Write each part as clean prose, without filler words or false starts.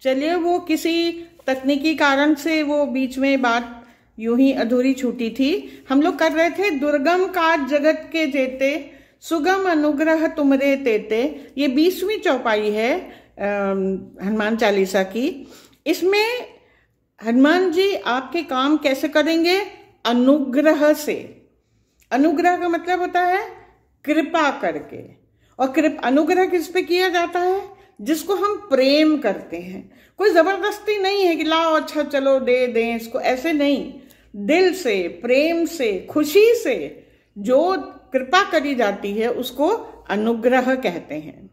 चलिए, वो किसी तकनीकी कारण से वो बीच में बात यूं ही अधूरी छूटी थी। हम लोग कर रहे थे दुर्गम काज जगत के जेते, सुगम अनुग्रह तुमरे तेते। ये 20वीं चौपाई है हनुमान चालीसा की। इसमें हनुमान जी आपके काम कैसे करेंगे? अनुग्रह से। अनुग्रह का मतलब होता है कृपा करके। और अनुग्रह किस पे किया जाता है? जिसको हम प्रेम करते हैं। कोई जबरदस्ती नहीं है कि लाओ अच्छा चलो दे दें इसको, ऐसे नहीं। दिल से, प्रेम से, खुशी से जो कृपा करी जाती है उसको अनुग्रह कहते हैं।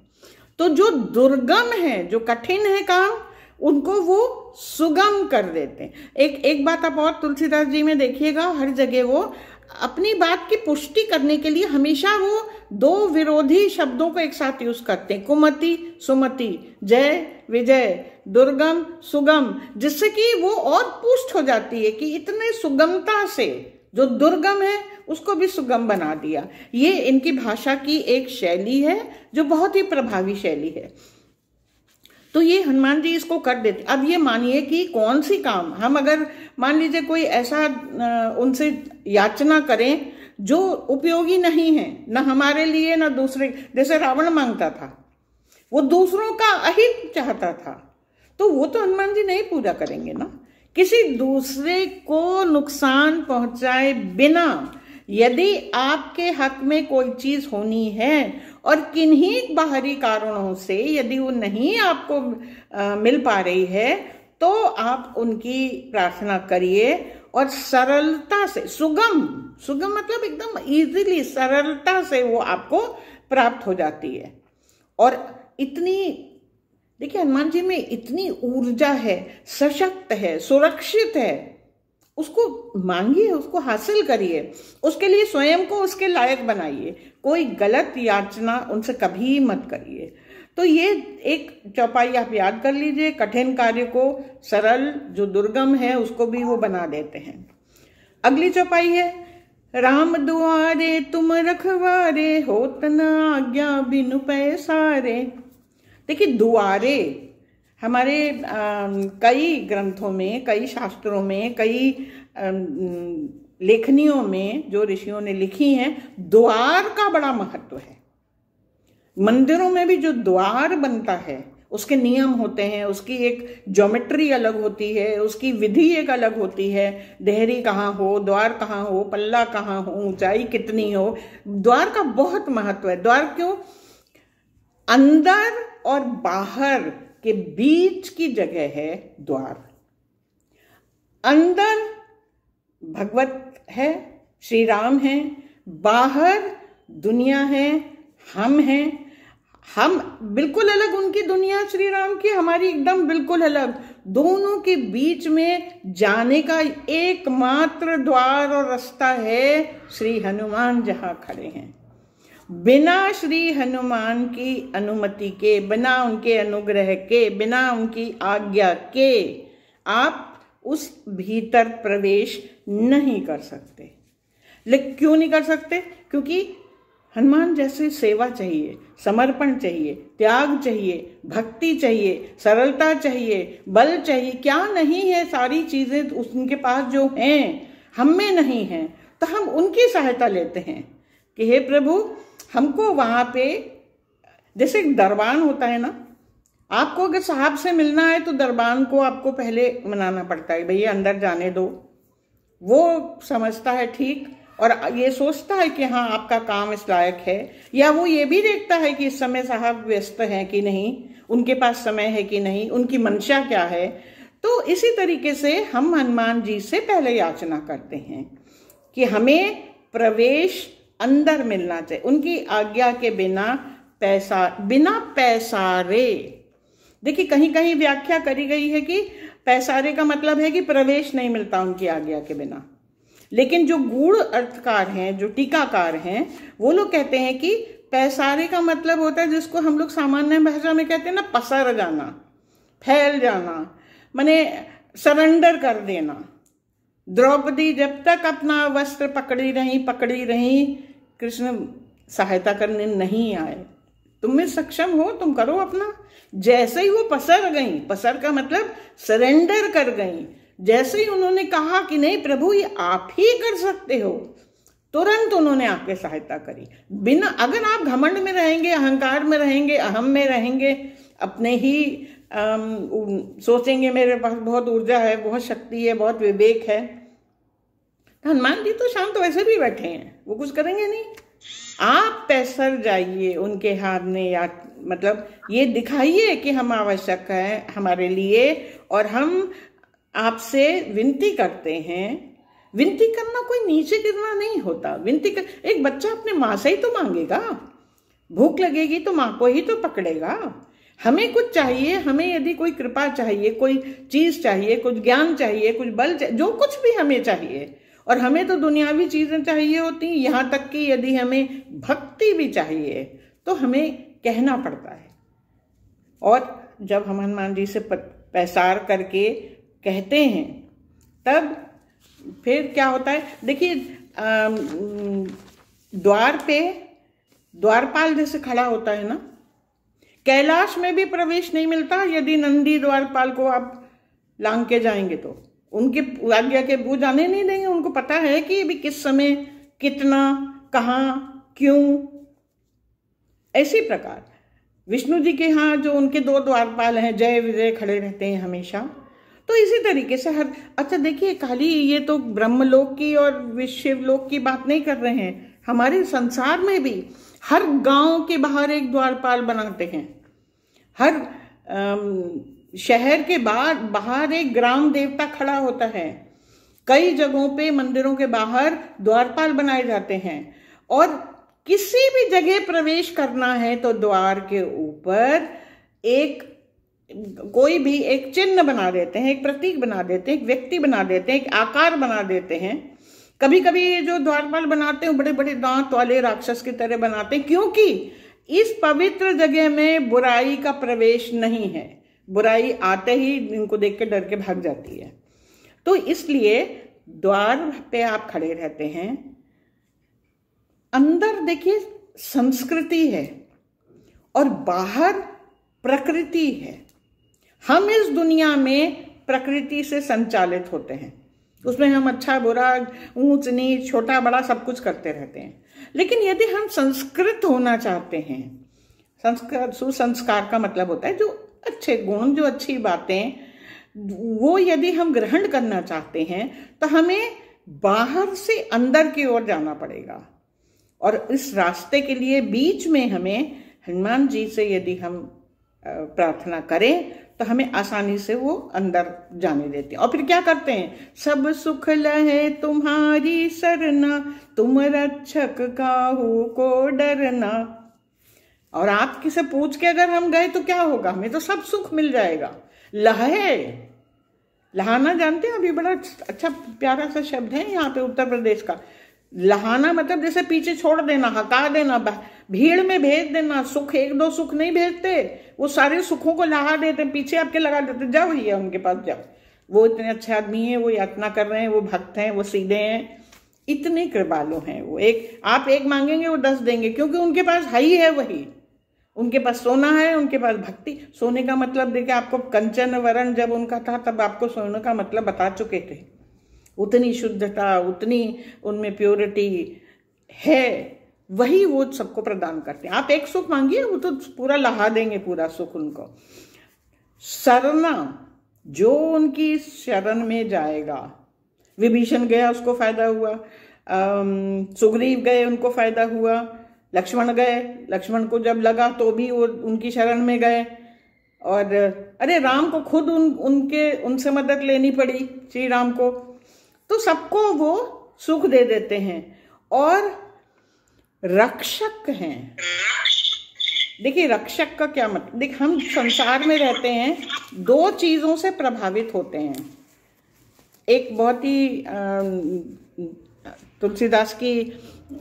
तो जो दुर्गम है, जो कठिन है काम, उनको वो सुगम कर देते हैं। एक बात आप और तुलसीदास जी में देखिएगा, हर जगह वो अपनी बात की पुष्टि करने के लिए हमेशा वो दो विरोधी शब्दों को एक साथ यूज करते हैं, कुमति सुमति, जय विजय, दुर्गम सुगम, जिससे कि वो और पुष्ट हो जाती है कि इतने सुगमता से जो दुर्गम है उसको भी सुगम बना दिया। ये इनकी भाषा की एक शैली है जो बहुत ही प्रभावी शैली है। तो ये हनुमान जी इसको कर देते। अब ये मानिए कि कौन सी काम हम, अगर मान लीजिए कोई ऐसा उनसे याचना करें जो उपयोगी नहीं है, ना हमारे लिए ना दूसरे, जैसे रावण मांगता था, वो दूसरों का अहित चाहता था, तो वो तो हनुमान जी नहीं पूजा करेंगे ना। किसी दूसरे को नुकसान पहुंचाए बिना यदि आपके हक में कोई चीज होनी है और किन्हीं बाहरी कारणों से यदि वो नहीं आपको मिल पा रही है, तो आप उनकी प्रार्थना करिए और सरलता से, सुगम मतलब एकदम इजीली, सरलता से वो आपको प्राप्त हो जाती है। और इतनी, देखिए हनुमान जी में इतनी ऊर्जा है, सशक्त है, सुरक्षित है। उसको मांगिए, उसको हासिल करिए, उसके लिए स्वयं को उसके लायक बनाइए। कोई गलत याचना उनसे कभी मत करिए। तो ये एक चौपाई आप याद कर लीजिए। कठिन कार्य को सरल, जो दुर्गम है उसको भी वो बना देते हैं। अगली चौपाई है, राम दुआरे तुम रखवारे, होत न आज्ञा बिनु पैसारे। देखिए दुआरे हमारे कई ग्रंथों में, कई शास्त्रों में, कई लेखनियों में जो ऋषियों ने लिखी हैं, द्वार का बड़ा महत्व है। मंदिरों में भी जो द्वार बनता है उसके नियम होते हैं, उसकी एक ज्योमेट्री अलग होती है, उसकी विधि एक अलग होती है। देहरी कहाँ हो, द्वार कहाँ हो, पल्ला कहाँ हो, ऊंचाई कितनी हो, द्वार का बहुत महत्व है। द्वार क्यों? अंदर और बाहर के बीच की जगह है द्वार। अंदर भगवत है, श्री राम है, बाहर दुनिया है, हम हैं। हम बिल्कुल अलग, उनकी दुनिया श्री राम की, हमारी एकदम बिल्कुल अलग। दोनों के बीच में जाने का एकमात्र द्वार और रास्ता है श्री हनुमान जहां खड़े हैं। बिना श्री हनुमान की अनुमति के, बिना उनके अनुग्रह के, बिना उनकी आज्ञा के आप उस भीतर प्रवेश नहीं कर सकते। लेकिन क्यों नहीं कर सकते? क्योंकि हनुमान जैसे सेवा चाहिए, समर्पण चाहिए, त्याग चाहिए, भक्ति चाहिए, सरलता चाहिए, बल चाहिए। क्या नहीं है? सारी चीजें उनके पास जो हैं हम में नहीं हैं। तो हम उनकी सहायता लेते हैं कि हे प्रभु, हमको वहां पे, जैसे दरबान होता है ना, आपको अगर साहब से मिलना है तो दरबान को आपको पहले मनाना पड़ता है, भैया अंदर जाने दो। वो समझता है ठीक, और ये सोचता है कि हाँ आपका काम इस लायक है, या वो ये भी देखता है कि इस समय साहब व्यस्त हैं कि नहीं, उनके पास समय है कि नहीं, उनकी मंशा क्या है। तो इसी तरीके से हम हनुमान जी से पहले याचना करते हैं कि हमें प्रवेश अंदर मिलना चाहिए, उनकी आज्ञा के बिना पैसारे। देखिए कहीं कहीं व्याख्या करी गई है कि पैसारे का मतलब है कि प्रवेश नहीं मिलता उनकी आज्ञा के बिना। लेकिन जो गूढ़ अर्थकार हैं, जो टीकाकार हैं, वो लोग कहते हैं कि पैसारे का मतलब होता है जिसको हम लोग सामान्य भाषा में कहते हैं ना, पसर जाना, फैल जाना, माने सरेंडर कर देना। द्रौपदी जब तक अपना वस्त्र पकड़ी रही, कृष्ण सहायता करने नहीं आए, तुम में सक्षम हो, तुम करो अपना। जैसे ही वो पसर गई, पसर का मतलब सरेंडर कर गई, जैसे ही उन्होंने कहा कि नहीं प्रभु ये आप ही कर सकते हो, तुरंत उन्होंने आपकी सहायता करी। बिना, अगर आप घमंड में रहेंगे, अहंकार में रहेंगे, अहम में रहेंगे, अपने ही सोचेंगे मेरे पास बहुत ऊर्जा है, बहुत शक्ति है, बहुत विवेक है, तो हनुमान जी तो शांत तो वैसे भी बैठे हैं, वो कुछ करेंगे नहीं। आप पैसर जाइए उनके हाथ में, या मतलब ये दिखाइए कि हम आवश्यक है हमारे लिए, और हम आपसे विनती करते हैं। विनती करना कोई नीचे गिरना नहीं होता। एक बच्चा अपने माँ से ही तो मांगेगा, भूख लगेगी तो माँ को ही तो पकड़ेगा। हमें कुछ चाहिए, हमें यदि कोई कृपा चाहिए, कोई चीज चाहिए, कुछ ज्ञान चाहिए, कुछ बल चाहिए, जो कुछ भी हमें चाहिए, और हमें तो दुनियावी चीजें चाहिए होती, यहाँ तक कि यदि हमें भक्ति भी चाहिए तो हमें कहना पड़ता है। और जब हम हनुमान जी से पैसार करके कहते हैं तब फिर क्या होता है, देखिए द्वार पे द्वारपाल जैसे खड़ा होता है ना, कैलाश में भी प्रवेश नहीं मिलता यदि नंदी द्वारपाल को आप लांग के जाएंगे तो उनके आज्ञा के वो जाने नहीं देंगे। उनको पता है कि अभी किस समय कितना, कहाँ, क्यों। ऐसी प्रकार विष्णु जी के यहाँ जो उनके 2 द्वारपाल हैं, जय विजय खड़े रहते हैं हमेशा। तो इसी तरीके से हर, अच्छा देखिए, खाली ये तो ब्रह्मलोक की और शिवलोक की बात नहीं कर रहे हैं, हमारे संसार में भी हर गांव के बाहर एक द्वारपाल बनाते हैं। हर शहर के बाहर एक ग्राम देवता खड़ा होता है। कई जगहों पे मंदिरों के बाहर द्वारपाल बनाए जाते हैं। और किसी भी जगह प्रवेश करना है तो द्वार के ऊपर कोई भी एक चिन्ह बना देते हैं, एक प्रतीक बना देते हैं, एक व्यक्ति बना देते हैं, एक आकार बना देते हैं। कभी कभी ये जो द्वारपाल बनाते हैं बड़े बड़े दांत वाले राक्षस की तरह बनाते हैं, क्योंकि इस पवित्र जगह में बुराई का प्रवेश नहीं है। बुराई आते ही इनको देख के डर के भाग जाती है। तो इसलिए द्वार पे आप खड़े रहते हैं। अंदर देखिए संस्कृति है और बाहर प्रकृति है। हम इस दुनिया में प्रकृति से संचालित होते हैं, उसमें हम अच्छा बुरा, ऊंच नीच, छोटा बड़ा सब कुछ करते रहते हैं। लेकिन यदि हम संस्कृत होना चाहते हैं, संस्कार, सुसंस्कार का मतलब होता है जो अच्छे गुण, जो अच्छी बातें, वो यदि हम ग्रहण करना चाहते हैं तो हमें बाहर से अंदर की ओर जाना पड़ेगा। और इस रास्ते के लिए बीच में हमें हनुमान जी से यदि हम प्रार्थना करें तो हमें आसानी से वो अंदर जाने देते हैं। और फिर क्या करते हैं, सब सुख लहे तुम्हारी सरना, तुम रक्षक काहू को डरना। और आप किसे पूछ के अगर हम गए तो क्या होगा, हमें तो सब सुख मिल जाएगा। लहे, लहाना जानते हैं, अभी बड़ा अच्छा प्यारा सा शब्द है यहाँ पे उत्तर प्रदेश का। लहाना मतलब जैसे पीछे छोड़ देना, हटा देना, भीड़ में भेज देना। सुख, 1-2 सुख नहीं भेजते, वो सारे सुखों को लहा देते, पीछे आपके लगा देते। जाओ भैया उनके पास जाओ, वो इतने अच्छे आदमी हैं, वो यातना कर रहे हैं, वो भक्त हैं, वो सीधे हैं, इतने कृपालु हैं वो। आप एक मांगेंगे वो 10 देंगे, क्योंकि उनके पास है ही है वही। उनके पास सोना है, उनके पास भक्ति। सोने का मतलब देखिए, आपको कंचन वरण जब उनका था तब आपको सोने का मतलब बता चुके थे। उतनी शुद्धता, उतनी उनमें प्योरिटी है, वही वो सबको प्रदान करते हैं। आप एक सुख मांगिए, वो तो पूरा लहा देंगे, पूरा सुख उनको। शरणा, जो उनकी शरण में जाएगा, विभीषण गया उसको फायदा हुआ, सुग्रीव गए उनको फायदा हुआ, लक्ष्मण गए, लक्ष्मण को जब लगा तो भी वो उनकी शरण में गए। और अरे राम को खुद उनसे मदद लेनी पड़ी, श्री राम को। तो सबको वो सुख दे देते हैं और रक्षक हैं। देखिए रक्षक का क्या मतलब, देखिए हम संसार में रहते हैं, 2 चीजों से प्रभावित होते हैं। एक बहुत ही तुलसीदास की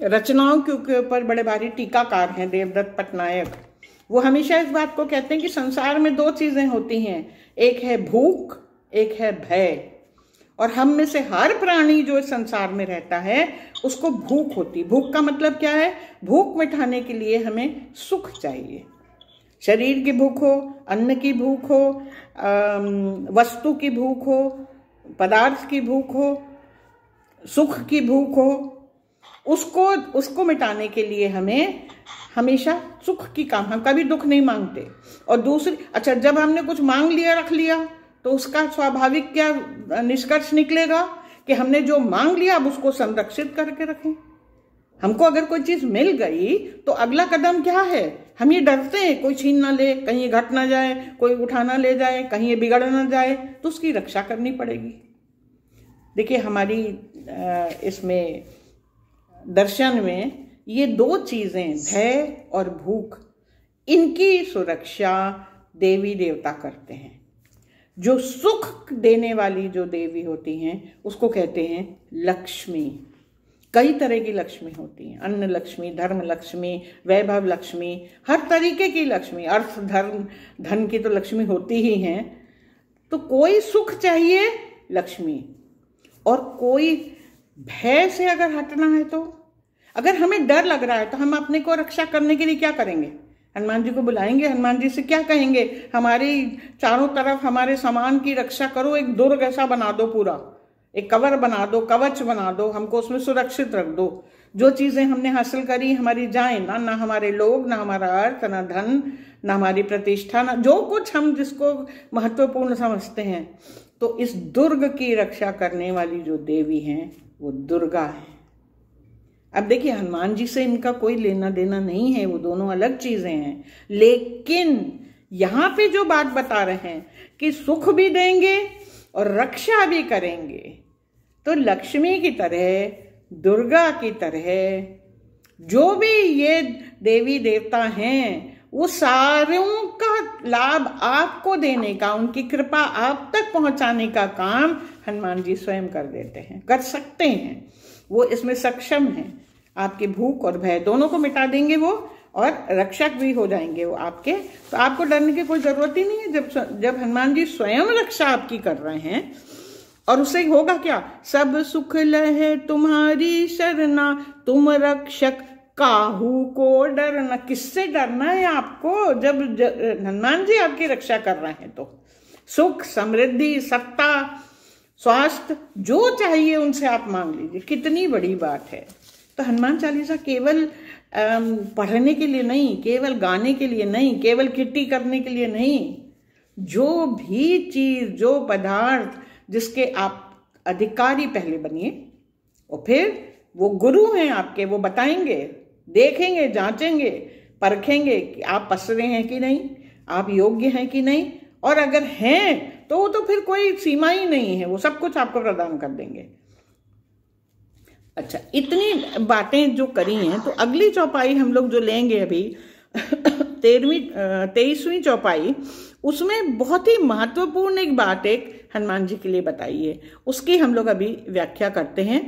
रचनाओं के ऊपर बड़े भारी टीकाकार हैं, देवदत्त पटनायक। वो हमेशा इस बात को कहते हैं कि संसार में 2 चीजें होती हैं, एक है भूख, एक है भय। और हम में से हर प्राणी जो इस संसार में रहता है उसको भूख होती। भूख का मतलब क्या है, भूख मिटाने के लिए हमें सुख चाहिए। शरीर की भूख हो, अन्न की भूख हो, वस्तु की भूख हो, पदार्थ की भूख हो, सुख की भूख हो, उसको मिटाने के लिए हमें हमेशा सुख की काम, हम कभी दुख नहीं मांगते। और दूसरी, अच्छा जब हमने कुछ मांग लिया, रख लिया, तो उसका स्वाभाविक क्या निष्कर्ष निकलेगा कि हमने जो मांग लिया अब उसको संरक्षित करके रखें। हमको अगर कोई चीज मिल गई तो अगला कदम क्या है, हम ये डरते हैं कोई छीन ना ले, कहीं ये घट ना जाए, कोई उठा ना ले जाए, कहीं ये बिगड़ ना जाए, तो उसकी रक्षा करनी पड़ेगी। देखिए हमारी इसमें दर्शन में ये दो चीजें, भय और भूख, इनकी सुरक्षा देवी देवता करते हैं। जो सुख देने वाली जो देवी होती हैं उसको कहते हैं लक्ष्मी। कई तरह की लक्ष्मी होती हैं, अन्न लक्ष्मी, धर्म लक्ष्मी, वैभव लक्ष्मी, हर तरीके की लक्ष्मी, अर्थ धर्म धन की तो लक्ष्मी होती ही हैं। तो कोई सुख चाहिए लक्ष्मी, और कोई भय से अगर हटना है, तो अगर हमें डर लग रहा है तो हम अपने को रक्षा करने के लिए क्या करेंगे, हनुमान जी को बुलाएंगे, हनुमान जी से क्या कहेंगे, हमारी चारों तरफ हमारे सामान की रक्षा करो, एक दुर्ग ऐसा बना दो, पूरा एक कवर बना दो, कवच बना दो, हमको उसमें सुरक्षित रख दो। जो चीजें हमने हासिल करी हमारी जाए ना हमारे लोग, ना हमारा अर्थ, ना धन, ना हमारी प्रतिष्ठा, ना जो कुछ हम जिसको महत्वपूर्ण समझते हैं। तो इस दुर्ग की रक्षा करने वाली जो देवी हैं वो दुर्गा है। अब देखिए हनुमान जी से इनका कोई लेना देना नहीं है, वो दोनों अलग चीजें हैं। लेकिन यहाँ पे जो बात बता रहे हैं कि सुख भी देंगे और रक्षा भी करेंगे, तो लक्ष्मी की तरह, दुर्गा की तरह जो भी ये देवी देवता हैं वो सारों का लाभ आपको देने का, उनकी कृपा आप तक पहुंचाने का काम हनुमान जी स्वयं कर देते हैं, कर सकते हैं। वो इसमें सक्षम हैं। आपकी भूख और भय दोनों को मिटा देंगे वो, और रक्षक भी हो जाएंगे वो आपके। तो आपको डरने की कोई जरूरत ही नहीं है। जब हनुमान जी स्वयं रक्षा आपकी कर रहे हैं, और उससे होगा क्या, सब सुख लहे तुम्हारी शरणा, तुम रक्षक काहू को डरना। किससे डरना है आपको, जब हनुमान जी आपकी रक्षा कर रहे हैं तो सुख, समृद्धि, सत्ता, स्वास्थ्य, जो चाहिए उनसे आप मांग लीजिए। कितनी बड़ी बात है। तो हनुमान चालीसा केवल पढ़ने के लिए नहीं, केवल गाने के लिए नहीं, केवल किट्टी करने के लिए नहीं, जो भी चीज, जो पदार्थ जिसके आप अधिकारी पहले बनिए, और फिर वो गुरु हैं आपके, वो बताएंगे, देखेंगे, जांचेंगे, परखेंगे कि आप पसरे हैं कि नहीं, आप योग्य हैं कि नहीं, और अगर हैं तो फिर कोई सीमा ही नहीं है, वो सब कुछ आपको प्रदान कर देंगे। अच्छा, इतनी बातें जो करी हैं, तो अगली चौपाई हम लोग जो लेंगे अभी 23वीं चौपाई, उसमें बहुत ही महत्वपूर्ण एक बात एक हनुमान जी के लिए बताई है, उसकी हम लोग अभी व्याख्या करते हैं।